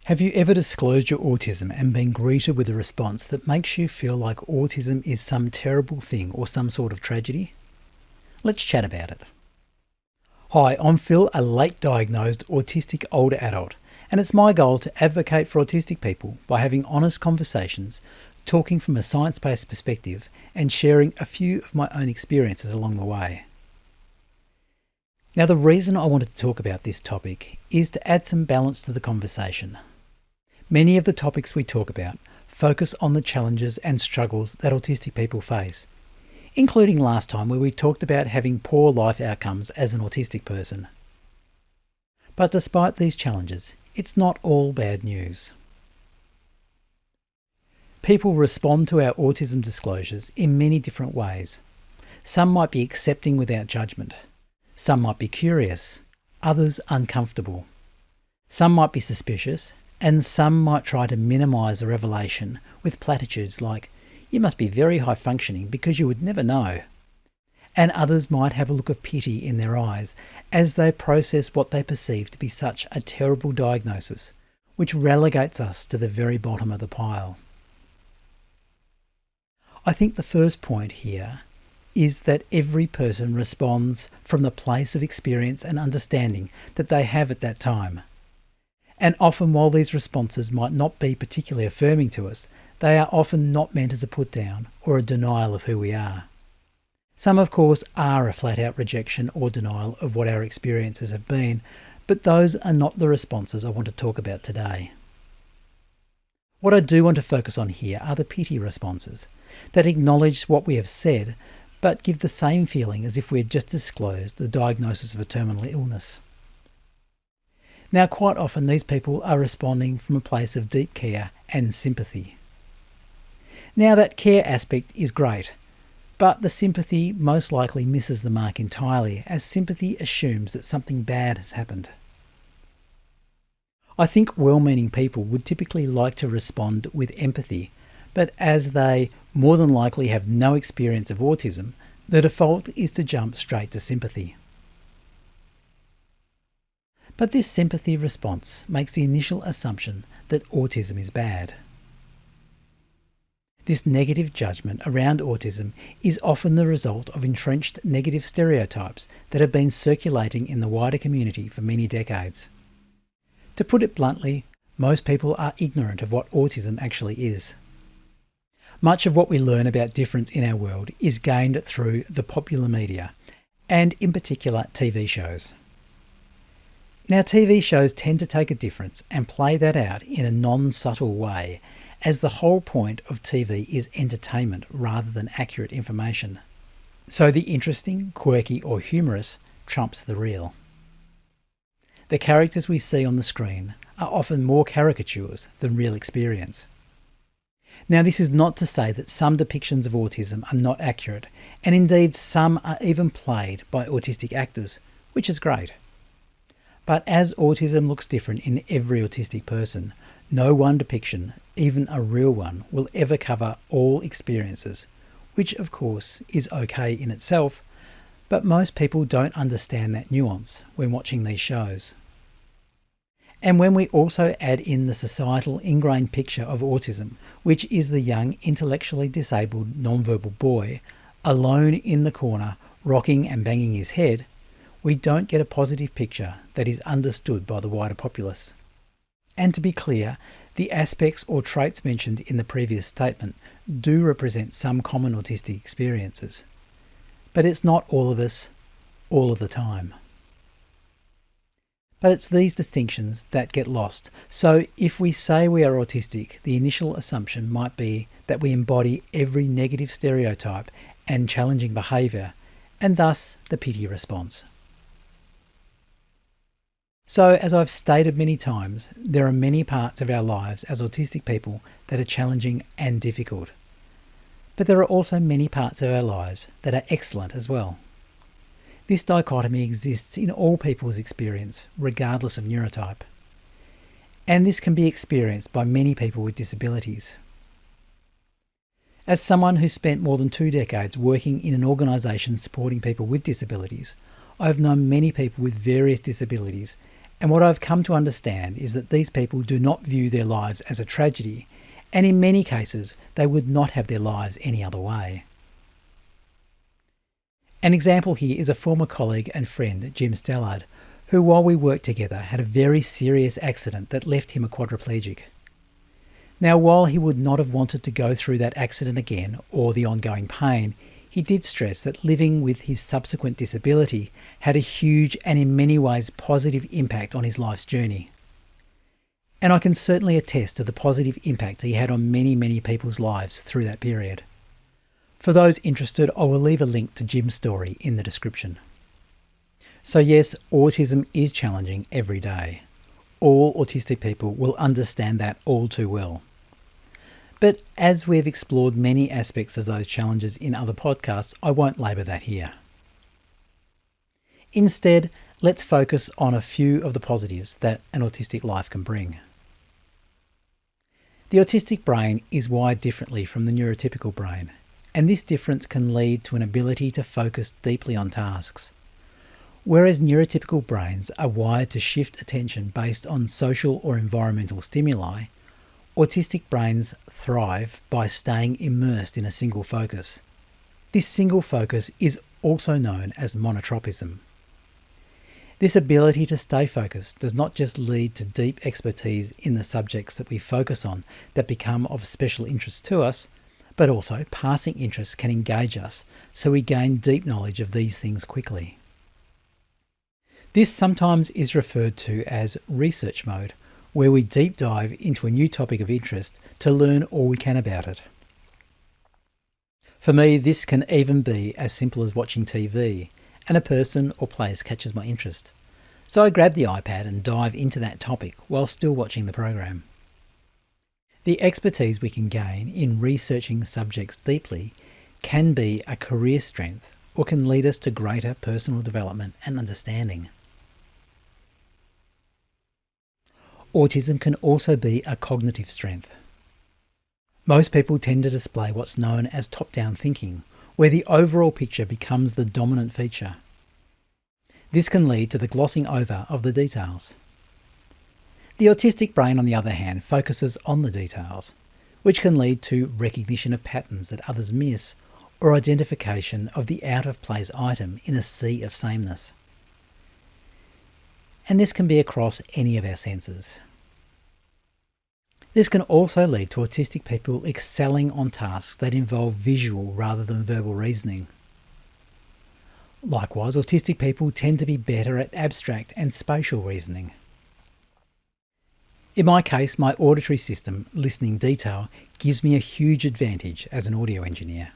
Have you ever disclosed your autism and been greeted with a response that makes you feel like autism is some terrible thing or some sort of tragedy? Let's chat about it. Hi, I'm Phil, a late diagnosed autistic older adult, and it's my goal to advocate for autistic people by having honest conversations, talking from a science-based perspective, and sharing a few of my own experiences along the way. Now, the reason I wanted to talk about this topic is to add some balance to the conversation. Many of the topics we talk about focus on the challenges and struggles that autistic people face, including last time where we talked about having poor life outcomes as an autistic person. But despite these challenges, it's not all bad news. People respond to our autism disclosures in many different ways. Some might be accepting without judgment. Some might be curious, others uncomfortable. Some might be suspicious, and some might try to minimise the revelation with platitudes like, "You must be very high functioning because you would never know." And others might have a look of pity in their eyes as they process what they perceive to be such a terrible diagnosis, which relegates us to the very bottom of the pile. I think the first point here is that every person responds from the place of experience and understanding that they have at that time. And often, while these responses might not be particularly affirming to us, they are often not meant as a put-down or a denial of who we are. Some, of course, are a flat-out rejection or denial of what our experiences have been, but those are not the responses I want to talk about today. What I do want to focus on here are the pity responses that acknowledge what we have said, but give the same feeling as if we had just disclosed the diagnosis of a terminal illness. Now, quite often these people are responding from a place of deep care and sympathy. Now, that care aspect is great, but the sympathy most likely misses the mark entirely, as sympathy assumes that something bad has happened. I think well-meaning people would typically like to respond with empathy, but as they more than likely have no experience of autism, the default is to jump straight to sympathy. But this sympathy response makes the initial assumption that autism is bad. This negative judgment around autism is often the result of entrenched negative stereotypes that have been circulating in the wider community for many decades. To put it bluntly, most people are ignorant of what autism actually is. Much of what we learn about difference in our world is gained through the popular media, and in particular TV shows. Now, TV shows tend to take a difference and play that out in a non-subtle way, as the whole point of TV is entertainment rather than accurate information. So the interesting, quirky or humorous trumps the real. The characters we see on the screen are often more caricatures than real experience. Now, this is not to say that some depictions of autism are not accurate, and indeed some are even played by autistic actors, which is great. But as autism looks different in every autistic person, no one depiction, even a real one, will ever cover all experiences, which of course is okay in itself, but most people don't understand that nuance when watching these shows. And when we also add in the societal ingrained picture of autism, which is the young, intellectually disabled, nonverbal boy, alone in the corner, rocking and banging his head, we don't get a positive picture that is understood by the wider populace. And to be clear, the aspects or traits mentioned in the previous statement do represent some common autistic experiences. But it's not all of us, all of the time. But it's these distinctions that get lost. So if we say we are autistic, the initial assumption might be that we embody every negative stereotype and challenging behaviour, and thus the pity response. So, as I've stated many times, there are many parts of our lives as autistic people that are challenging and difficult. But there are also many parts of our lives that are excellent as well. This dichotomy exists in all people's experience, regardless of neurotype. And this can be experienced by many people with disabilities. As someone who spent more than 2 decades working in an organisation supporting people with disabilities, I have known many people with various disabilities And what I've come to understand is that these people do not view their lives as a tragedy, and in many cases they would not have their lives any other way. An example here is a former colleague and friend, Jim Stallard, who while we worked together had a very serious accident that left him a quadriplegic. Now, while he would not have wanted to go through that accident again or the ongoing pain, he did stress that living with his subsequent disability had a huge and in many ways positive impact on his life's journey. And I can certainly attest to the positive impact he had on many, many people's lives through that period. For those interested, I will leave a link to Jim's story in the description. So yes, autism is challenging every day. All autistic people will understand that all too well. But as we've explored many aspects of those challenges in other podcasts, I won't labour that here. Instead, let's focus on a few of the positives that an autistic life can bring. The autistic brain is wired differently from the neurotypical brain, and this difference can lead to an ability to focus deeply on tasks. Whereas neurotypical brains are wired to shift attention based on social or environmental stimuli, autistic brains thrive by staying immersed in a single focus. This single focus is also known as monotropism. This ability to stay focused does not just lead to deep expertise in the subjects that we focus on that become of special interest to us, but also passing interests can engage us, so we gain deep knowledge of these things quickly. This sometimes is referred to as research mode, where we deep dive into a new topic of interest to learn all we can about it. For me, this can even be as simple as watching TV, and a person or place catches my interest. So I grab the iPad and dive into that topic while still watching the program. The expertise we can gain in researching subjects deeply can be a career strength or can lead us to greater personal development and understanding. Autism can also be a cognitive strength. Most people tend to display what's known as top-down thinking, where the overall picture becomes the dominant feature. This can lead to the glossing over of the details. The autistic brain, on the other hand, focuses on the details, which can lead to recognition of patterns that others miss or identification of the out-of-place item in a sea of sameness. And this can be across any of our senses. This can also lead to autistic people excelling on tasks that involve visual rather than verbal reasoning. Likewise, autistic people tend to be better at abstract and spatial reasoning. In my case, my auditory system, listening detail, gives me a huge advantage as an audio engineer.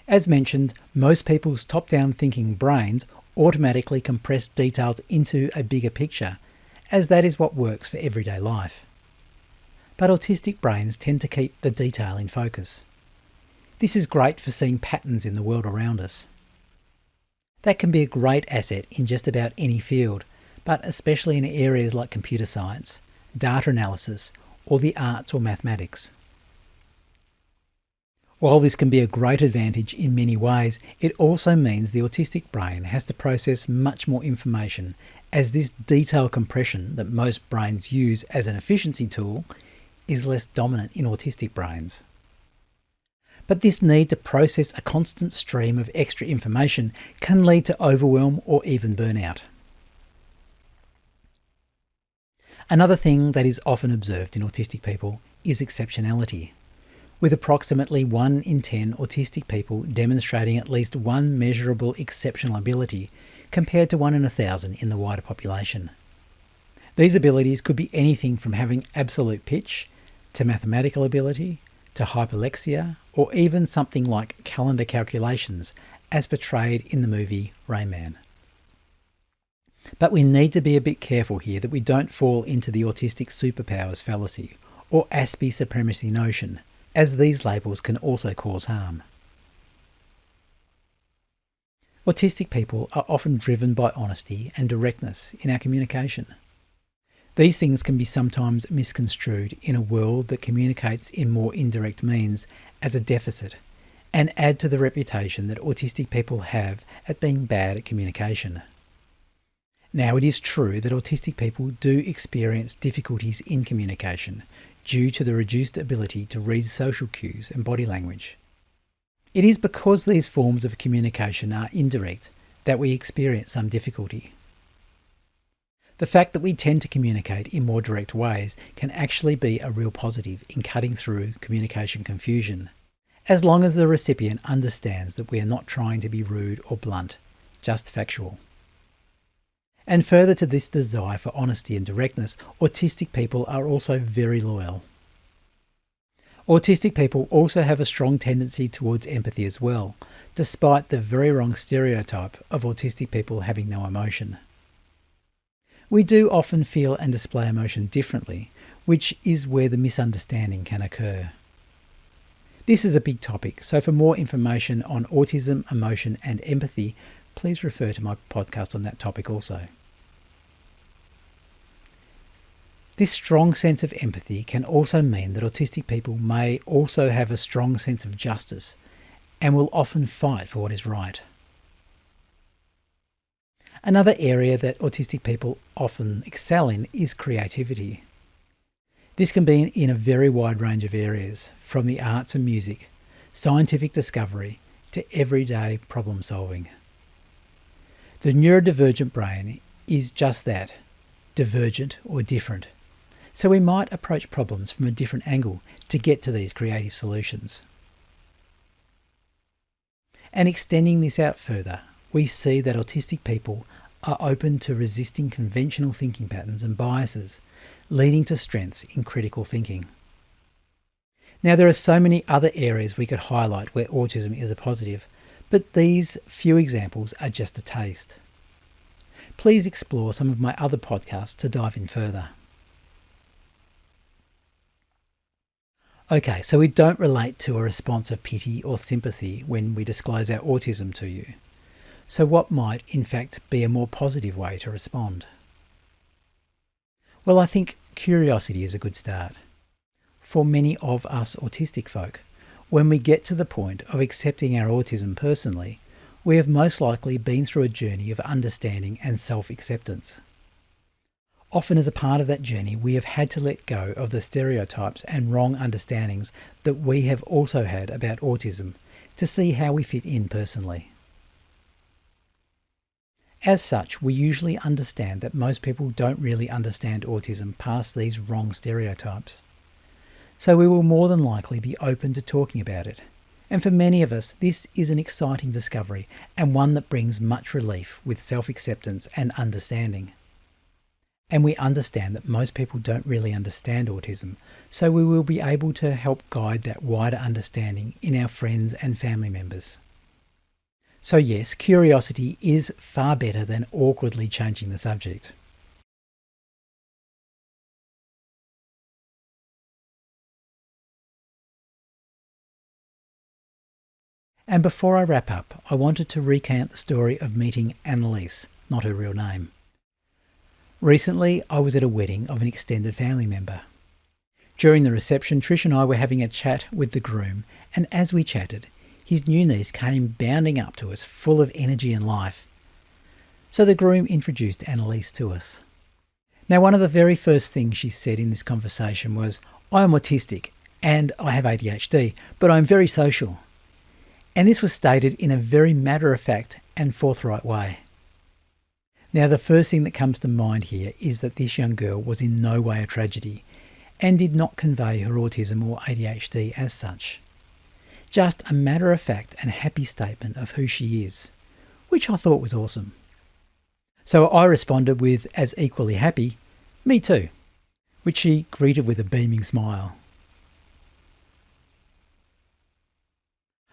As mentioned, most people's top-down thinking brains automatically compress details into a bigger picture, as that is what works for everyday life. But autistic brains tend to keep the detail in focus. This is great for seeing patterns in the world around us. That can be a great asset in just about any field, but especially in areas like computer science, data analysis, or the arts or mathematics. While this can be a great advantage in many ways, it also means the autistic brain has to process much more information, as this detail compression that most brains use as an efficiency tool is less dominant in autistic brains. But this need to process a constant stream of extra information can lead to overwhelm or even burnout. Another thing that is often observed in autistic people is exceptionality, with approximately 1 in 10 autistic people demonstrating at least one measurable exceptional ability compared to 1 in 1,000 in the wider population. These abilities could be anything from having absolute pitch, to mathematical ability, to hyperlexia, or even something like calendar calculations, as portrayed in the movie Rain Man. But we need to be a bit careful here that we don't fall into the autistic superpowers fallacy, or Aspie supremacy notion, as these labels can also cause harm. Autistic people are often driven by honesty and directness in our communication. These things can be sometimes misconstrued in a world that communicates in more indirect means as a deficit, and add to the reputation that autistic people have at being bad at communication. Now, it is true that autistic people do experience difficulties in communication due to the reduced ability to read social cues and body language. It is because these forms of communication are indirect that we experience some difficulty. The fact that we tend to communicate in more direct ways can actually be a real positive in cutting through communication confusion, as long as the recipient understands that we are not trying to be rude or blunt, just factual. And further to this desire for honesty and directness, autistic people are also very loyal. Autistic people also have a strong tendency towards empathy as well, despite the very wrong stereotype of autistic people having no emotion. We do often feel and display emotion differently, which is where the misunderstanding can occur. This is a big topic, so for more information on autism, emotion and empathy, please refer to my podcast on that topic also. This strong sense of empathy can also mean that autistic people may also have a strong sense of justice and will often fight for what is right. Another area that autistic people often excel in is creativity. This can be in a very wide range of areas, from the arts and music, scientific discovery, to everyday problem solving. The neurodivergent brain is just that, divergent or different. So we might approach problems from a different angle to get to these creative solutions. And extending this out further, we see that autistic people are open to resisting conventional thinking patterns and biases, leading to strengths in critical thinking. Now, there are so many other areas we could highlight where autism is a positive, but these few examples are just a taste. Please explore some of my other podcasts to dive in further. Okay, so we don't relate to a response of pity or sympathy when we disclose our autism to you. So what might, in fact, be a more positive way to respond? Well, I think curiosity is a good start. For many of us autistic folk, when we get to the point of accepting our autism personally, we have most likely been through a journey of understanding and self-acceptance. Often as a part of that journey, we have had to let go of the stereotypes and wrong understandings that we have also had about autism to see how we fit in personally. As such, we usually understand that most people don't really understand autism past these wrong stereotypes. So we will more than likely be open to talking about it. And for many of us, this is an exciting discovery and one that brings much relief with self-acceptance and understanding. And we understand that most people don't really understand autism, so we will be able to help guide that wider understanding in our friends and family members. So yes, curiosity is far better than awkwardly changing the subject. And before I wrap up, I wanted to recount the story of meeting Annalise, not her real name. Recently, I was at a wedding of an extended family member. During the reception, Trish and I were having a chat with the groom, and as we chatted, his new niece came bounding up to us, full of energy and life. So the groom introduced Annalise to us. Now, one of the very first things she said in this conversation was, "I am autistic and I have ADHD, but I'm very social." And this was stated in a very matter-of-fact and forthright way. Now, the first thing that comes to mind here is that this young girl was in no way a tragedy and did not convey her autism or ADHD as such. Just a matter-of-fact and happy statement of who she is, which I thought was awesome. So I responded with, as equally happy, "Me too," which she greeted with a beaming smile.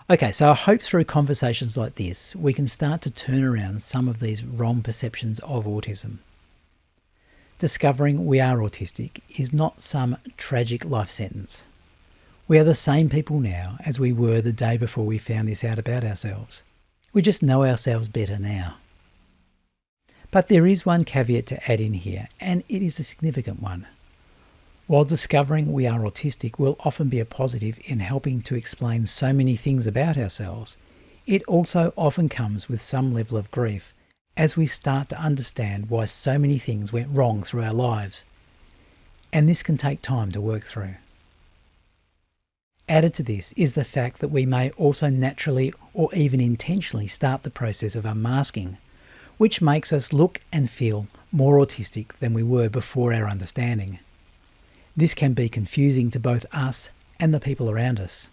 Okay, so I hope through conversations like this, we can start to turn around some of these wrong perceptions of autism. Discovering we are autistic is not some tragic life sentence. We are the same people now as we were the day before we found this out about ourselves. We just know ourselves better now. But there is one caveat to add in here, and it is a significant one. While discovering we are autistic will often be a positive in helping to explain so many things about ourselves, it also often comes with some level of grief, as we start to understand why so many things went wrong through our lives, and this can take time to work through. Added to this is the fact that we may also naturally or even intentionally start the process of unmasking, which makes us look and feel more autistic than we were before our understanding. This can be confusing to both us and the people around us.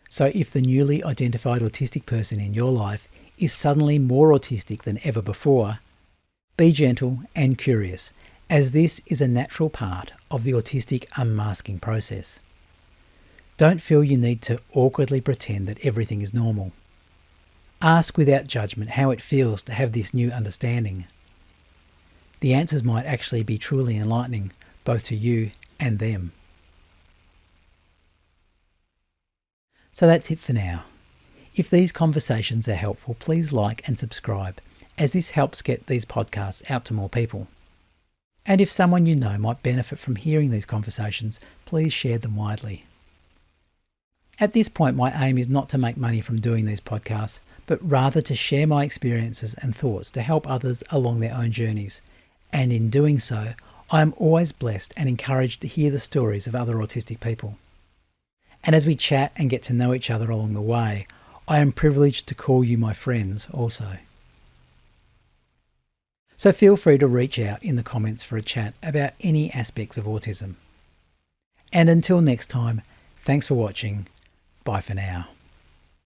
So if the newly identified autistic person in your life is suddenly more autistic than ever before, be gentle and curious, as this is a natural part of the autistic unmasking process. Don't feel you need to awkwardly pretend that everything is normal. Ask without judgment how it feels to have this new understanding. The answers might actually be truly enlightening, both to you and them. So that's it for now. If these conversations are helpful, please like and subscribe, as this helps get these podcasts out to more people. And if someone you know might benefit from hearing these conversations, please share them widely. At this point, my aim is not to make money from doing these podcasts, but rather to share my experiences and thoughts to help others along their own journeys. And in doing so, I am always blessed and encouraged to hear the stories of other autistic people. And as we chat and get to know each other along the way, I am privileged to call you my friends also. So feel free to reach out in the comments for a chat about any aspects of autism. And until next time, thanks for watching. Bye for now.